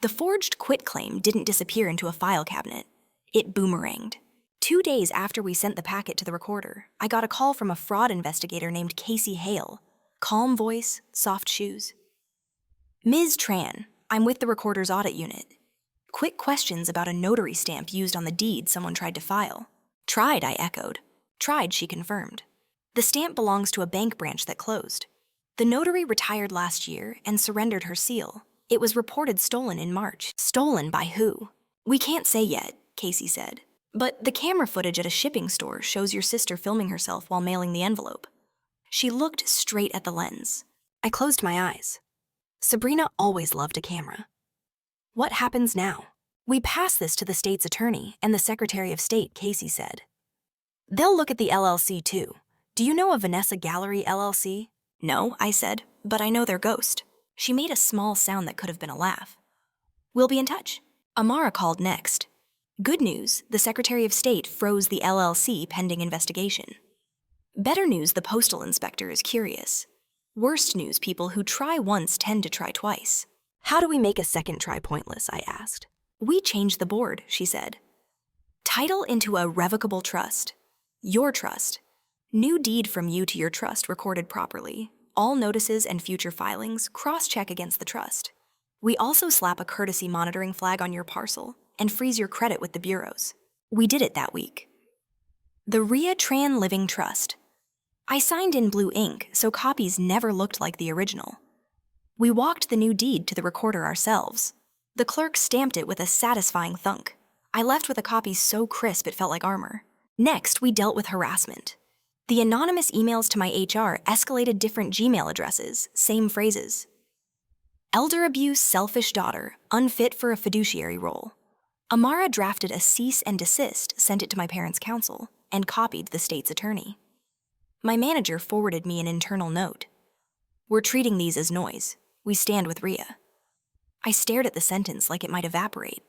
The forged quitclaim didn't disappear into a file cabinet. It boomeranged. 2 days after we sent the packet to the recorder, I got a call from a fraud investigator named Casey Hale. Calm voice, soft shoes. "Ms. Tran, I'm with the recorder's audit unit. Quick questions about a notary stamp used on the deed someone tried to file." "Tried," I echoed. "Tried," she confirmed. "The stamp belongs to a bank branch that closed. The notary retired last year and surrendered her seal. It was reported stolen in March." "Stolen by who?" "We can't say yet," Casey said. "But the camera footage at a shipping store shows your sister filming herself while mailing the envelope." She looked straight at the lens. I closed my eyes. Sabrina always loved a camera. "What happens now?" "We pass this to the state's attorney and the Secretary of State," Casey said. "They'll look at the LLC too. Do you know a Vanessa Gallery LLC?" "No," I said, "but I know their ghost." She made a small sound that could have been a laugh. "We'll be in touch." Amara called next. Good news, the Secretary of State froze the LLC pending investigation. Better news, the postal inspector is curious. Worst news, people who try once tend to try twice. "How do we make a second try pointless?" I asked. "We changed the board," she said. "Title into a revocable trust. Your trust. New deed from you to your trust recorded properly. All notices and future filings cross-check against the trust. We also slap a courtesy monitoring flag on your parcel and freeze your credit with the bureaus." We did it that week. The Ria Tran Living Trust. I signed in blue ink, so copies never looked like the original. We walked the new deed to the recorder ourselves. The clerk stamped it with a satisfying thunk. I left with a copy so crisp it felt like armor. Next, we dealt with harassment. The anonymous emails to my HR escalated different Gmail addresses, same phrases. Elder abuse, selfish daughter, unfit for a fiduciary role. Amara drafted a cease and desist, sent it to my parents' counsel, and copied the state's attorney. My manager forwarded me an internal note. "We're treating these as noise. We stand with Ria." I stared at the sentence like it might evaporate.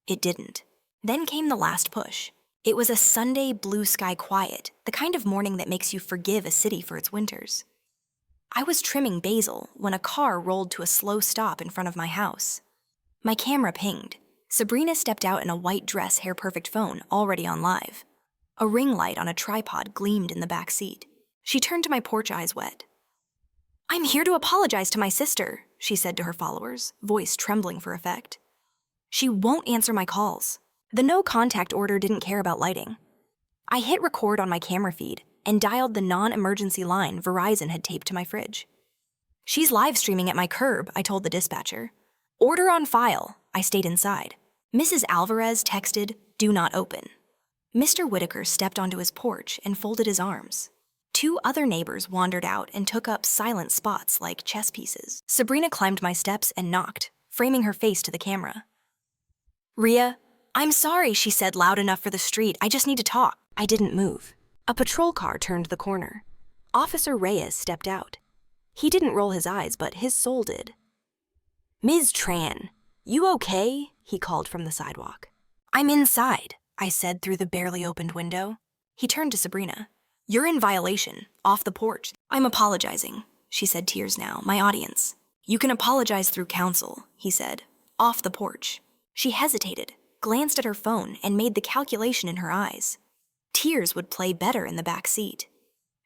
It didn't. Then came the last push. It was a Sunday blue sky quiet, the kind of morning that makes you forgive a city for its winters. I was trimming basil when a car rolled to a slow stop in front of my house. My camera pinged. Sabrina stepped out in a white dress hair-perfect phone already on live. A ring light on a tripod gleamed in the back seat. She turned to my porch, eyes wet. "I'm here to apologize to my sister," she said to her followers, voice trembling for effect. "She won't answer my calls. The no contact order didn't care about lighting. I hit record on my camera feed and dialed the non-emergency line Verizon had taped to my fridge. "She's live streaming at my curb," I told the dispatcher. "Order on file." I stayed inside. Mrs. Alvarez texted, "Do not open." Mr. Whitaker stepped onto his porch and folded his arms. Two other neighbors wandered out and took up silent spots like chess pieces. Sabrina climbed my steps and knocked, framing her face to the camera. "Ria, I'm sorry," she said loud enough for the street. "I just need to talk." I didn't move. A patrol car turned the corner. Officer Reyes stepped out. He didn't roll his eyes, but his soul did. "Ms. Tran, you okay?" he called from the sidewalk. "I'm inside," I said through the barely opened window. He turned to Sabrina. "You're in violation, off the porch." "I'm apologizing," she said, tears now. "My audience." "You can apologize through counsel," he said, "off the porch." She hesitated, glanced at her phone, and made the calculation in her eyes. Tears would play better in the back seat.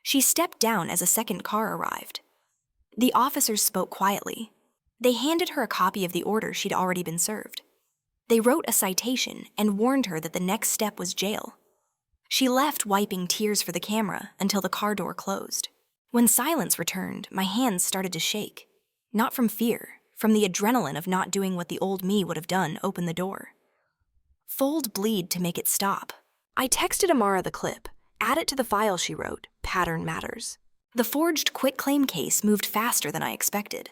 She stepped down as a second car arrived. The officers spoke quietly. They handed her a copy of the order she'd already been served. They wrote a citation and warned her that the next step was jail. She left wiping tears for the camera until the car door closed. When silence returned, my hands started to shake. Not from fear, from the adrenaline of not doing what the old me would have done, open the door. Fold bleed to make it stop. I texted Amara the clip, add it to the file she wrote, Pattern Matters. The forged quitclaim case moved faster than I expected.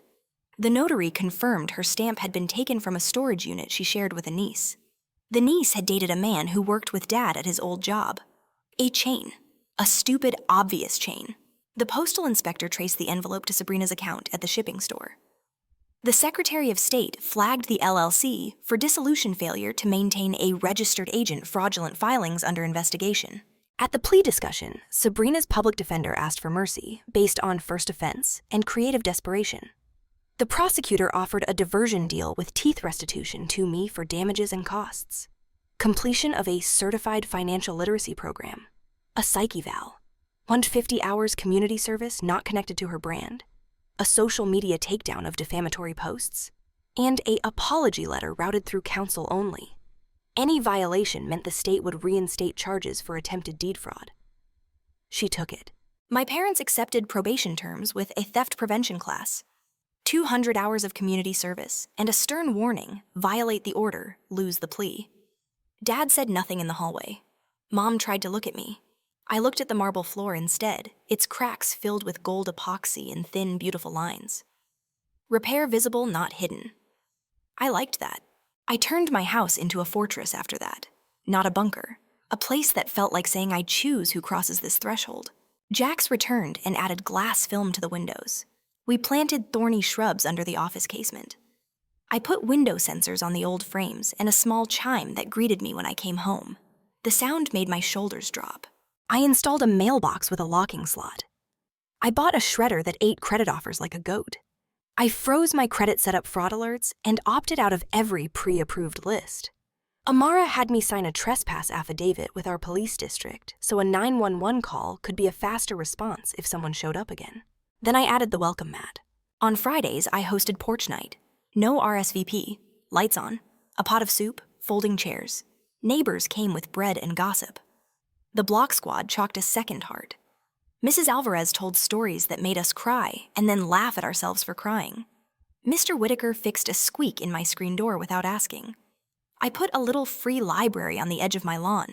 The notary confirmed her stamp had been taken from a storage unit she shared with a niece. The niece had dated a man who worked with Dad at his old job. A chain. A stupid, obvious chain. The postal inspector traced the envelope to Sabrina's account at the shipping store. The Secretary of State flagged the LLC for dissolution failure to maintain a registered agent fraudulent filings under investigation. At the plea discussion, Sabrina's public defender asked for mercy based on first offense and creative desperation. The prosecutor offered a diversion deal with teeth restitution to me for damages and costs, completion of a certified financial literacy program, a psych eval, 150 hours community service not connected to her brand, a social media takedown of defamatory posts, and an apology letter routed through counsel only. Any violation meant the state would reinstate charges for attempted deed fraud. She took it. My parents accepted probation terms with a theft prevention class. 200 hours of community service, and a stern warning, violate the order, lose the plea. Dad said nothing in the hallway. Mom tried to look at me. I looked at the marble floor instead, its cracks filled with gold epoxy and thin, beautiful lines. Repair visible, not hidden. I liked that. I turned my house into a fortress after that, not a bunker, a place that felt like saying I choose who crosses this threshold. Jax returned and added glass film to the windows. We planted thorny shrubs under the office casement. I put window sensors on the old frames and a small chime that greeted me when I came home. The sound made my shoulders drop. I installed a mailbox with a locking slot. I bought a shredder that ate credit offers like a goat. I froze my credit setup fraud alerts and opted out of every pre-approved list. Amara had me sign a trespass affidavit with our police district so a 911 call could be a faster response if someone showed up again. Then I added the welcome mat. On Fridays, I hosted porch night. No RSVP, lights on, a pot of soup, folding chairs. Neighbors came with bread and gossip. The block squad chalked a second heart. Mrs. Alvarez told stories that made us cry and then laugh at ourselves for crying. Mr. Whitaker fixed a squeak in my screen door without asking. I put a little free library on the edge of my lawn.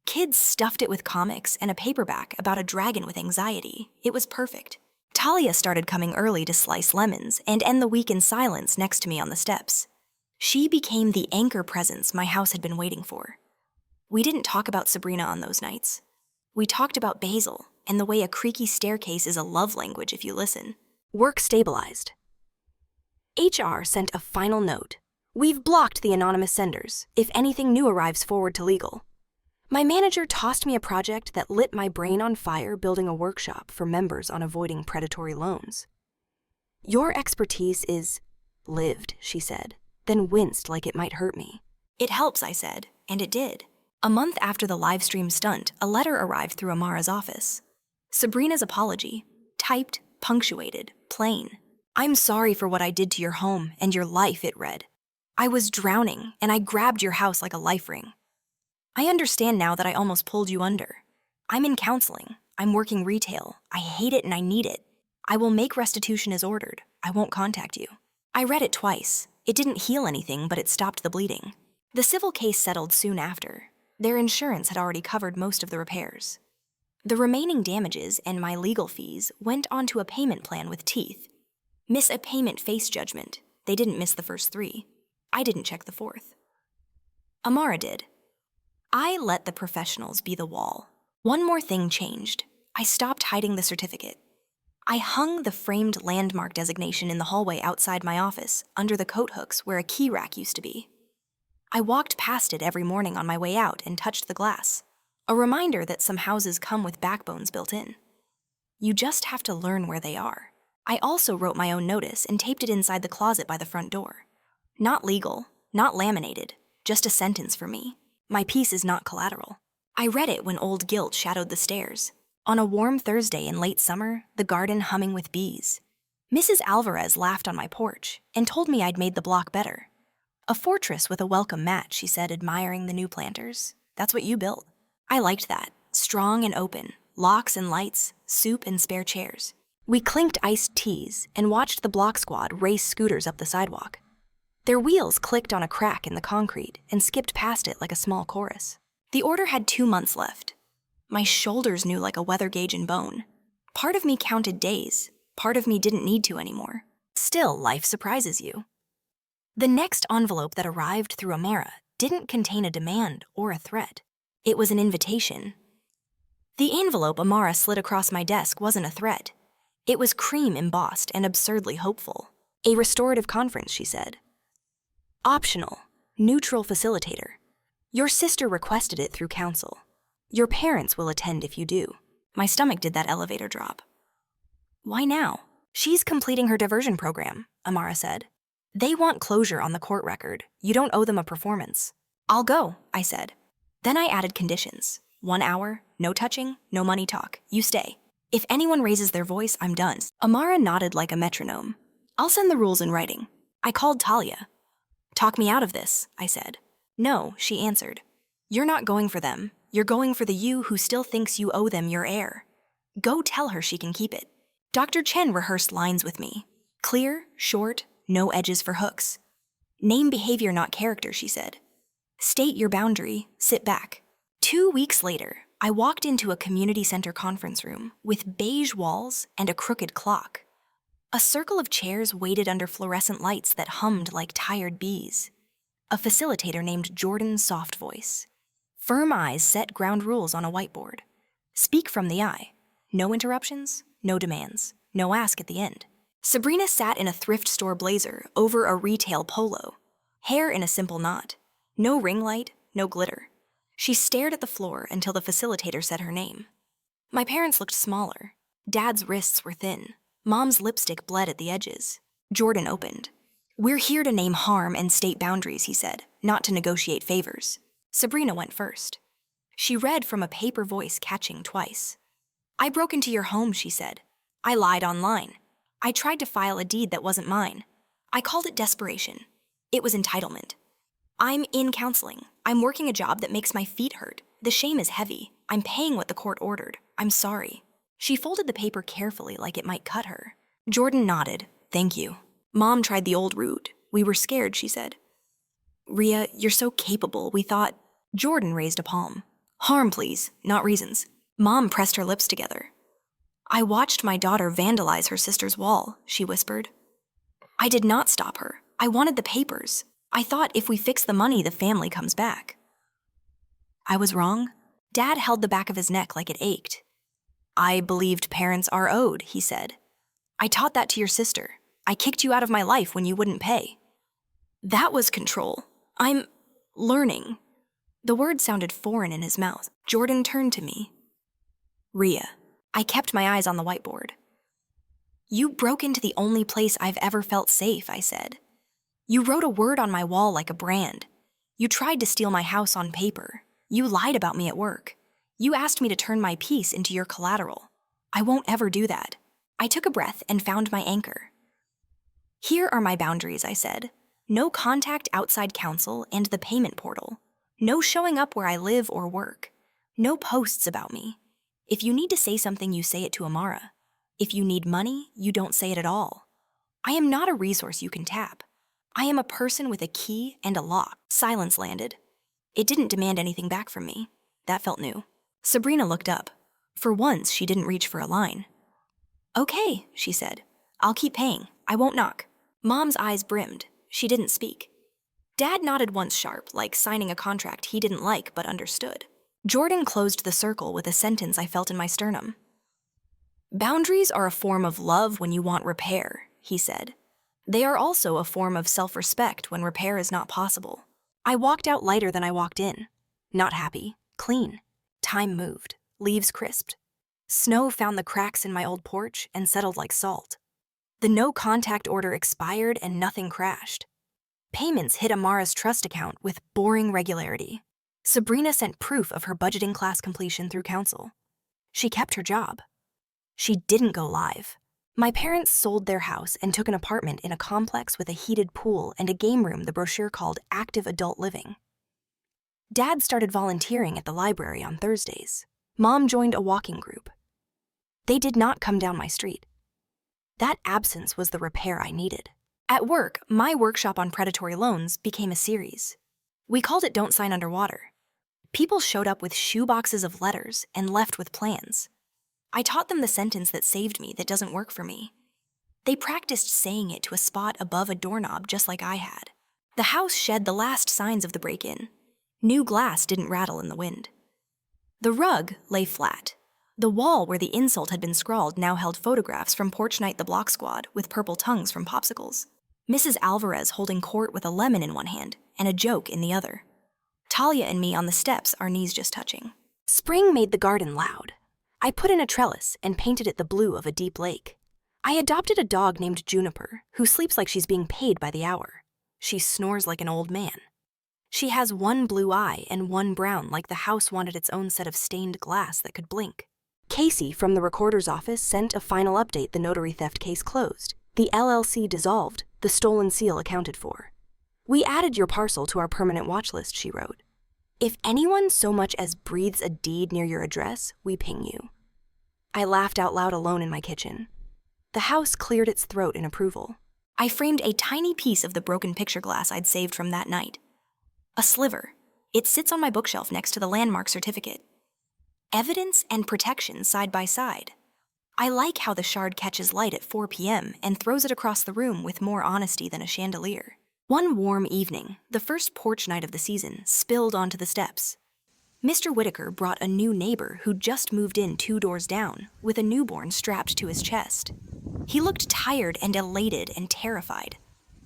Kids stuffed it with comics and a paperback about a dragon with anxiety. It was perfect. Talia started coming early to slice lemons and end the week in silence next to me on the steps. She became the anchor presence my house had been waiting for. We didn't talk about Sabrina on those nights. We talked about Basil and the way a creaky staircase is a love language if you listen. Work stabilized. HR sent a final note. We've blocked the anonymous senders. If anything new arrives, forward to legal. My manager tossed me a project that lit my brain on fire building a workshop for members on avoiding predatory loans. Your expertise is lived, she said, then winced like it might hurt me. It helps, I said, and it did. A month after the live stream stunt, a letter arrived through Amara's office. Sabrina's apology, typed, punctuated, plain. I'm sorry for what I did to your home and your life, it read. I was drowning, and I grabbed your house like a life ring. I understand now that I almost pulled you under. I'm in counseling. I'm working retail. I hate it and I need it. I will make restitution as ordered. I won't contact you. I read it twice. It didn't heal anything, but it stopped the bleeding. The civil case settled soon after. Their insurance had already covered most of the repairs. The remaining damages and my legal fees went onto a payment plan with teeth. Miss a payment face judgment. They didn't miss the first 3. I didn't check the 4th. Amara did. I let the professionals be the wall. One more thing changed. I stopped hiding the certificate. I hung the framed landmark designation in the hallway outside my office, under the coat hooks where a key rack used to be. I walked past it every morning on my way out and touched the glass, a reminder that some houses come with backbones built in. You just have to learn where they are. I also wrote my own notice and taped it inside the closet by the front door. Not legal, not laminated, just a sentence for me. My piece is not collateral. I read it when old guilt shadowed the stairs. On a warm Thursday in late summer, the garden humming with bees. Mrs. Alvarez laughed on my porch and told me I'd made the block better. A fortress with a welcome mat, she said, admiring the new planters. That's what you built. I liked that. Strong and open, locks and lights, soup and spare chairs. We clinked iced teas and watched the block squad race scooters up the sidewalk. Their wheels clicked on a crack in the concrete and skipped past it like a small chorus. The order had 2 months left. My shoulders knew like a weather gauge in bone. Part of me counted days. Part of me didn't need to anymore. Still, life surprises you. The next envelope that arrived through Amara didn't contain a demand or a threat. It was an invitation. The envelope Amara slid across my desk wasn't a threat. It was cream embossed and absurdly hopeful. A restorative conference, she said. Optional, neutral facilitator. Your sister requested it through counsel. Your parents will attend if you do. My stomach did that elevator drop. Why now? She's completing her diversion program, Amara said. They want closure on the court record. You don't owe them a performance. I'll go, I said. Then I added conditions. 1 hour, no touching, no money talk. You stay. If anyone raises their voice, I'm done. Amara nodded like a metronome. I'll send the rules in writing. I called Talia. Talk me out of this, I said. No, she answered. You're not going for them. You're going for the you who still thinks you owe them your heir. Go tell her she can keep it. Dr. Chen rehearsed lines with me. Clear, short, no edges for hooks. Name behavior, not character, she said. State your boundary, sit back. 2 weeks later, I walked into a community center conference room with beige walls and a crooked clock. A circle of chairs waited under fluorescent lights that hummed like tired bees. A facilitator named Jordan Softvoice. Firm eyes set ground rules on a whiteboard. Speak from the eye. No interruptions, no demands, no ask at the end. Sabrina sat in a thrift store blazer over a retail polo. Hair in a simple knot. No ring light, no glitter. She stared at the floor until the facilitator said her name. My parents looked smaller. Dad's wrists were thin. Mom's lipstick bled at the edges. Jordan opened. We're here to name harm and state boundaries, he said, not to negotiate favors. Sabrina went first. She read from a paper voice catching twice. I broke into your home, she said. I lied online. I tried to file a deed that wasn't mine. I called it desperation. It was entitlement. I'm in counseling. I'm working a job that makes my feet hurt. The shame is heavy. I'm paying what the court ordered. I'm sorry. She folded the paper carefully like it might cut her. Jordan nodded. Thank you. Mom tried the old route. We were scared, she said. Rhea, you're so capable. We thought... Jordan raised a palm. Harm, please, not reasons. Mom pressed her lips together. I watched my daughter vandalize her sister's wall, she whispered. I did not stop her. I wanted the papers. I thought if we fix the money, the family comes back. I was wrong. Dad held the back of his neck like it ached. I believed parents are owed, he said. I taught that to your sister. I kicked you out of my life when you wouldn't pay. That was control. I'm learning. The word sounded foreign in his mouth. Jordan turned to me. Rhea. I kept my eyes on the whiteboard. You broke into the only place I've ever felt safe, I said. You wrote a word on my wall like a brand. You tried to steal my house on paper. You lied about me at work. You asked me to turn my peace into your collateral. I won't ever do that. I took a breath and found my anchor. Here are my boundaries, I said. No contact outside counsel and the payment portal. No showing up where I live or work. No posts about me. If you need to say something, you say it to Amara. If you need money, you don't say it at all. I am not a resource you can tap. I am a person with a key and a lock. Silence landed. It didn't demand anything back from me. That felt new. Sabrina looked up. For once, she didn't reach for a line. Okay, she said. I'll keep paying. I won't knock. Mom's eyes brimmed. She didn't speak. Dad nodded once sharp, like signing a contract he didn't like but understood. Jordan closed the circle with a sentence I felt in my sternum. Boundaries are a form of love when you want repair, he said. They are also a form of self-respect when repair is not possible. I walked out lighter than I walked in. Not happy, clean. Time moved, leaves crisped. Snow found the cracks in my old porch and settled like salt. The no-contact order expired and nothing crashed. Payments hit Amara's trust account with boring regularity. Sabrina sent proof of her budgeting class completion through council. She kept her job. She didn't go live. My parents sold their house and took an apartment in a complex with a heated pool and a game room the brochure called Active Adult Living. Dad started volunteering at the library on Thursdays. Mom joined a walking group. They did not come down my street. That absence was the repair I needed. At work, my workshop on predatory loans became a series. We called it Don't Sign Underwater. People showed up with shoeboxes of letters and left with plans. I taught them the sentence that saved me that doesn't work for me. They practiced saying it to a spot above a doorknob just like I had. The house shed the last signs of the break-in. New glass didn't rattle in the wind. The rug lay flat. The wall where the insult had been scrawled now held photographs from Porch Night the Block Squad with purple tongues from popsicles. Mrs. Alvarez holding court with a lemon in one hand and a joke in the other. Talia and me on the steps, our knees just touching. Spring made the garden loud. I put in a trellis and painted it the blue of a deep lake. I adopted a dog named Juniper, who sleeps like she's being paid by the hour. She snores like an old man. She has one blue eye and one brown, like the house wanted its own set of stained glass that could blink. Casey from the recorder's office sent a final update: the notary theft case closed. The LLC dissolved, the stolen seal accounted for. We added your parcel to our permanent watch list, she wrote. If anyone so much as breathes a deed near your address, we ping you. I laughed out loud alone in my kitchen. The house cleared its throat in approval. I framed a tiny piece of the broken picture glass I'd saved from that night. A sliver. It sits on my bookshelf next to the landmark certificate. Evidence and protection side by side. I like how the shard catches light at 4 p.m. and throws it across the room with more honesty than a chandelier. One warm evening, the first porch night of the season, spilled onto the steps. Mr. Whitaker brought a new neighbor who'd just moved in 2 doors down, with a newborn strapped to his chest. He looked tired and elated and terrified.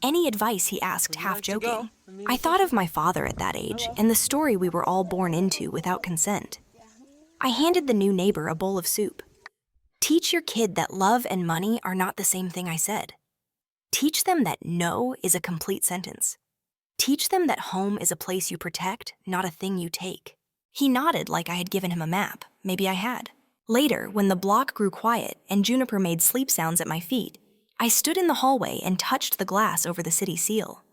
Any advice he asked, half joking. I thought of my father at that age and the story we were all born into without consent. I handed the new neighbor a bowl of soup. Teach your kid that love and money are not the same thing, I said. Teach them that no is a complete sentence. Teach them that home is a place you protect, not a thing you take. He nodded like I had given him a map. Maybe I had. Later, when the block grew quiet and Juniper made sleep sounds at my feet, I stood in the hallway and touched the glass over the city seal.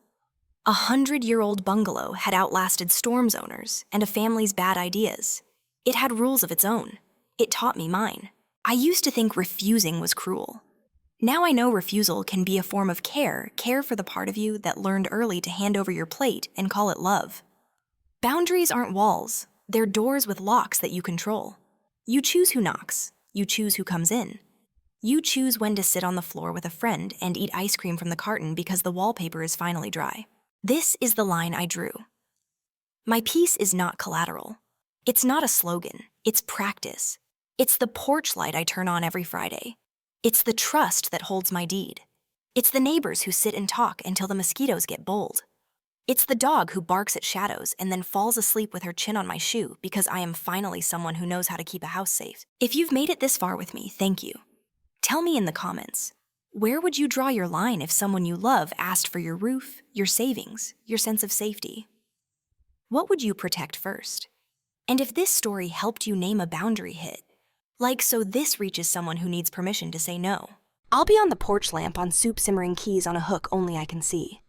100-year-old bungalow had outlasted Storm's owners and a family's bad ideas. It had rules of its own. It taught me mine. I used to think refusing was cruel. Now I know refusal can be a form of care for the part of you that learned early to hand over your plate and call it love. Boundaries aren't walls. They're doors with locks that you control. You choose who knocks. You choose who comes in. You choose when to sit on the floor with a friend and eat ice cream from the carton because the wallpaper is finally dry. This is the line I drew. My peace is not collateral. It's not a slogan. It's practice. It's the porch light I turn on every Friday. It's the trust that holds my deed. It's the neighbors who sit and talk until the mosquitoes get bold. It's the dog who barks at shadows and then falls asleep with her chin on my shoe because I am finally someone who knows how to keep a house safe. If you've made it this far with me, thank you. Tell me in the comments, where would you draw your line if someone you love asked for your roof, your savings, your sense of safety? What would you protect first? And if this story helped you name a boundary hit, like so this reaches someone who needs permission to say no. I'll be on the porch lamp on soup simmering keys on a hook only I can see.